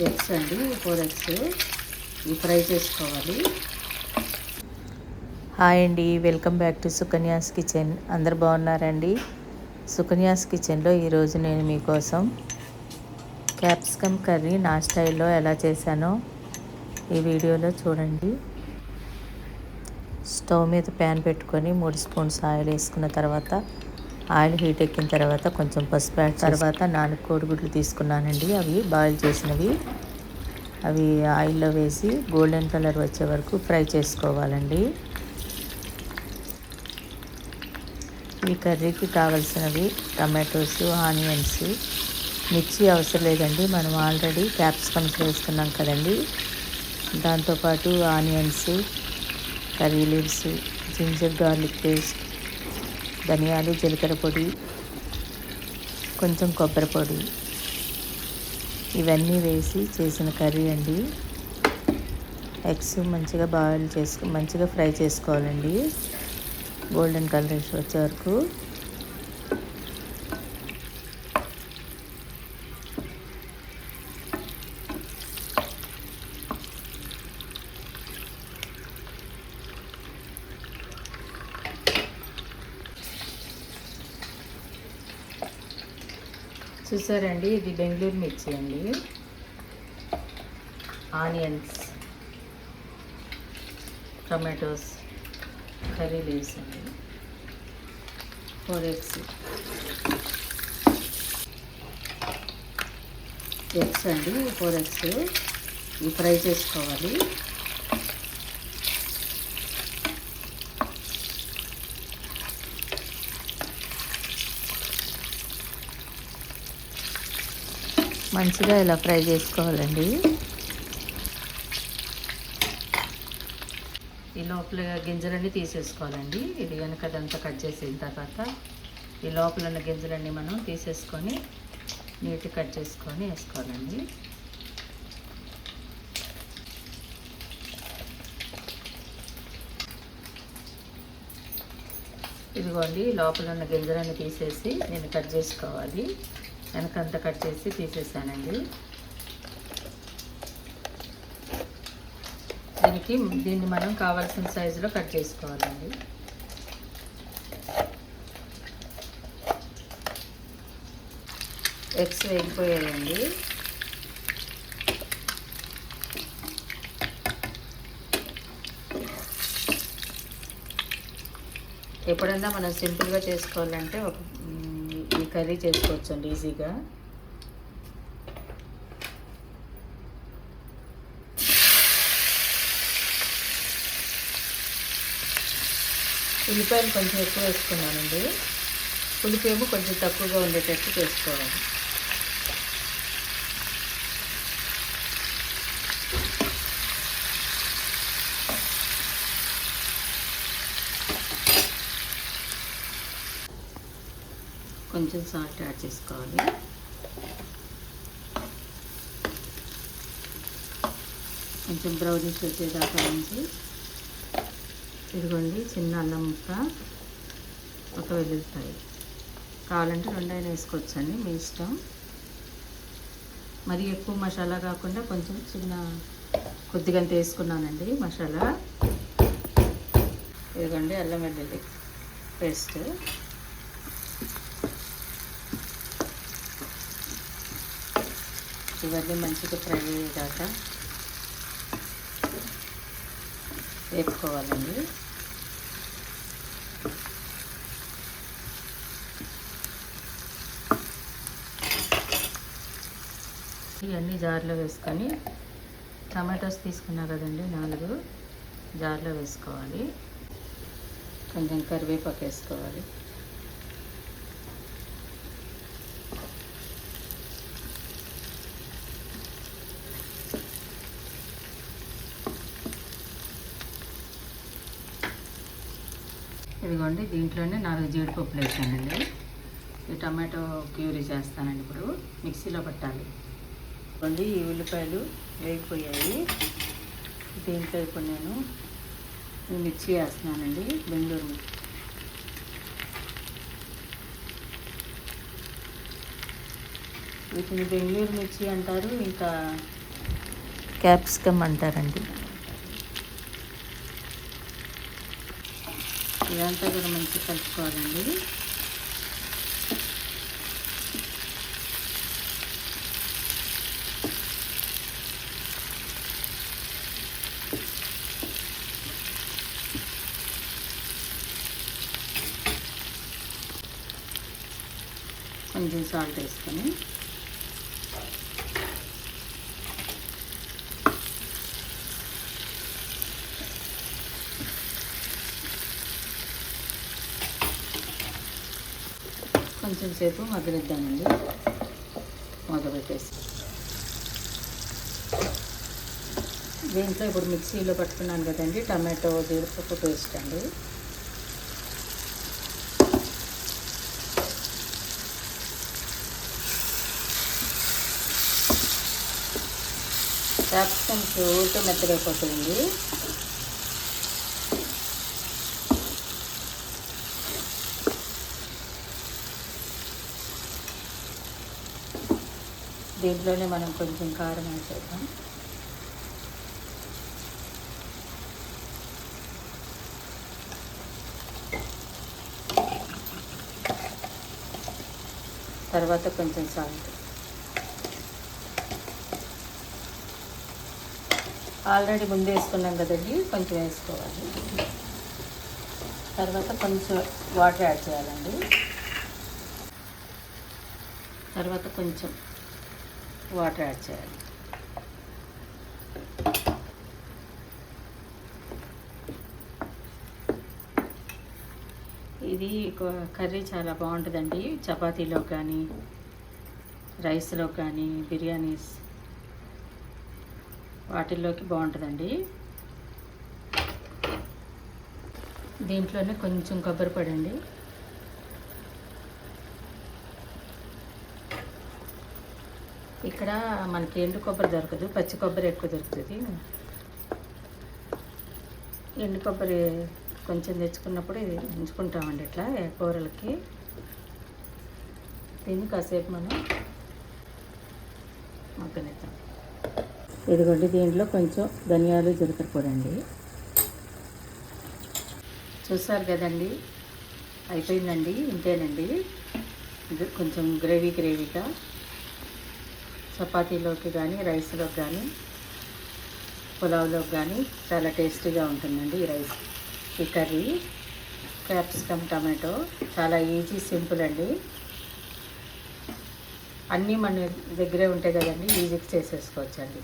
Eggs అండి, 4 eggs ఇవి fry చేసుకోవాలి. హాయ్ అండి, welcome back to Sukanya's kitchen. అందరు బాగున్నారండి? సుకన్యాస్ కిచెన్లో ఈరోజు నేను మీకోసం క్యాప్సికమ్ కర్రీ నా స్టైల్లో ఎలా చేశానో ఈ వీడియోలో చూడండి. స్టవ్ మీద ప్యాన్ పెట్టుకొని 3 స్పూన్స్ ఆయిల్ వేసుకున్న తర్వాత ఆయిల్ హీట్ ఎక్కిన తర్వాత కొంచెం పసుపు యాడ్ తర్వాత 4 కోడిగుడ్లు తీసుకున్నానండి. అవి బాయిల్ చేసినవి. అవి ఆయిల్లో వేసి గోల్డెన్ కలర్ వచ్చే వరకు ఫ్రై చేసుకోవాలండి. ఈ కర్రీకి కావాల్సినవి టమాటోస్, ఆనియన్స్, మిర్చి అవసరం లేదండి, మనం ఆల్రెడీ క్యాప్సికమ్స్ వేసుకున్నాం కదండి. దాంతోపాటు onions, curry leaves, ginger garlic paste, ధనియాలు, జీలకర్ర పొడి, కొంచెం కొబ్బరి పొడి, ఇవన్నీ వేసి చేసిన కర్రీ అండి. ఎగ్స్ మంచిగా మంచిగా ఫ్రై చేసుకోవాలండి, గోల్డెన్ కలర్ వచ్చే వరకు. చూసారండి, ఇది బెంగళూరు మిర్చి అండి. ఆనియన్స్, టమాటోస్, కర్రీ లీవ్స్ అండి, 4 ఎగ్స్. ఎగ్స్ అండి, 4 ఎగ్స్ ఇవి ఫ్రై చేసుకోవాలి. మంచిగా ఇలా ఫ్రై చేసుకోవాలండి. ఈ లోపల గింజలన్నీ తీసేసుకోవాలండి. ఇది వెనకదంతా కట్ చేసిన తర్వాత ఈ లోపల ఉన్న గింజలన్నీ మనం తీసేసుకొని నీట్గా కట్ చేసుకొని వేసుకోవాలండి. ఇదిగోండి, లోపల ఉన్న గింజలన్నీ తీసేసి నేను కట్ చేసుకోవాలి. వెనకంతా కట్ చేసి తీసేసానండి. దీన్ని మనం కావాల్సిన సైజులో కట్ చేసుకోవాలండి. ఎగ్స్ వేగిపోయాయండి. ఎప్పుడన్నా మనం సింపుల్గా చేసుకోవాలంటే ఈ కర్రీ చేసుకోవచ్చు అండి ఈజీగా. ఉల్లిపాయలు కొంచెం ఎక్కువ వేసుకున్నానండి. పులిపేమో కొంచెం తక్కువగా ఉండేటట్టు చేసుకోవాలి. కొంచెం సాల్ట్ యాడ్ చేసుకోవాలి. కొంచెం బ్రౌనిష్ వచ్చేదాకా నుంచి. ఇదిగోండి, చిన్న అల్లం ముక్క, ఒక వెల్లుల్లిపాయ. కావాలంటే 2 అయినా వేసుకోవచ్చండి, మీ ఇష్టం. మరి ఎక్కువ మసాలా కాకుండా కొంచెం కొద్దిగా వేసుకున్నానండి మసాలా. ఇదిగోండి, అల్లం వెల్లుల్లి పేస్ట్. ఇవన్నీ మంచిగా ఫ్రై అయ్యేదాకా వేపుకోవాలండి. ఇవన్నీ జార్లో వేసుకొని టమాటోస్ తీసుకున్నా కదండి, 4 జార్లో వేసుకోవాలి. కొంచెం కరివేపాకు వేసుకోవాలి. ఇదిగోండి, దీంట్లోనే 4 జీడిపప్పులు వేసానండి. ఈ టమాటో ప్యూరీ చేస్తానండి. ఇప్పుడు మిక్సీలో పట్టాలి. ఇదిగోండి, ఈ ఉల్లిపాయలు వేగిపోయాయి. దీంట్లో ఇప్పుడు నేను మిర్చి వేస్తున్నానండి, బెంగళూరు మిర్చి. వీటిని బెంగళూరు మిర్చి అంటారు, ఇంకా క్యాప్సికమ్ అంటారండి. ఇదంతా కూడా మంచిగా కలుపుకోవాలండి. కొంచెం సాల్ట్ వేసుకొని కొంచెం సేపు మగ్గనిద్దామండి. మగ్గబెట్టేసి దీంట్లో ఇప్పుడు మిక్సీలో పట్టుకున్నాను కదండి టమాటో జీడిపప్పు పేస్ట్ అండి. క్యాప్సికమ్స్ ఊరికే మెత్తగా అయిపోతుంది. దీంట్లోనే మనం కొంచెం కారం యాడ్ చేద్దాం. తర్వాత కొంచెం సాల్ట్. ఆల్రెడీ ముందు వేసుకున్నాం కదండి, కొంచెం వేసుకోవాలి. తర్వాత కొంచెం వాటర్ యాడ్ చేయాలండి. తర్వాత కొంచెం వాటర్ యాడ్ చేయాలి. ఇది కర్రీ చాలా బాగుంటుందండి. చపాతీలో కానీ, రైస్లో కానీ, బిర్యానీస్ వాటిల్లోకి బాగుంటుందండి. దీంట్లోనే కొంచెం కొబ్బరి పొడి అండి. ఇక్కడ మనకి ఎండు కొబ్బరి దొరకదు, పచ్చి కొబ్బరి ఎక్కువ దొరుకుతుంది. ఎండు కొబ్బరి కొంచెం తెచ్చుకున్నప్పుడు ఇది ఉంచుకుంటామండి ఇట్లా కూరలకి. దీన్ని కాసేపు మనం మగ్గనిద్దాం. ఇదిగోండి దీంట్లో కొంచెం ధనియాలు జీలకర్ర పొడి అండి. చూసారు కదండి, అయిపోయిందండి. ఇంతేనండి. ఇది కొంచెం గ్రేవీగా చపాతీలోకి కానీ, రైస్లోకి కానీ, పులావ్లోకి కానీ చాలా టేస్టీగా ఉంటుందండి ఈ కర్రీ. క్యాప్సికమ్ టమాటో చాలా ఈజీ, సింపుల్ అండి. అన్నీ మన దగ్గరే ఉంటాయి కదండి, ఈజీగా చేసేసుకోవచ్చండి.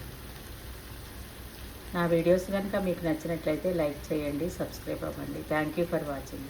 నా వీడియోస్ కనుక మీకు నచ్చినట్లయితే లైక్ చేయండి, సబ్స్క్రైబ్ అవ్వండి. Thank you for watching.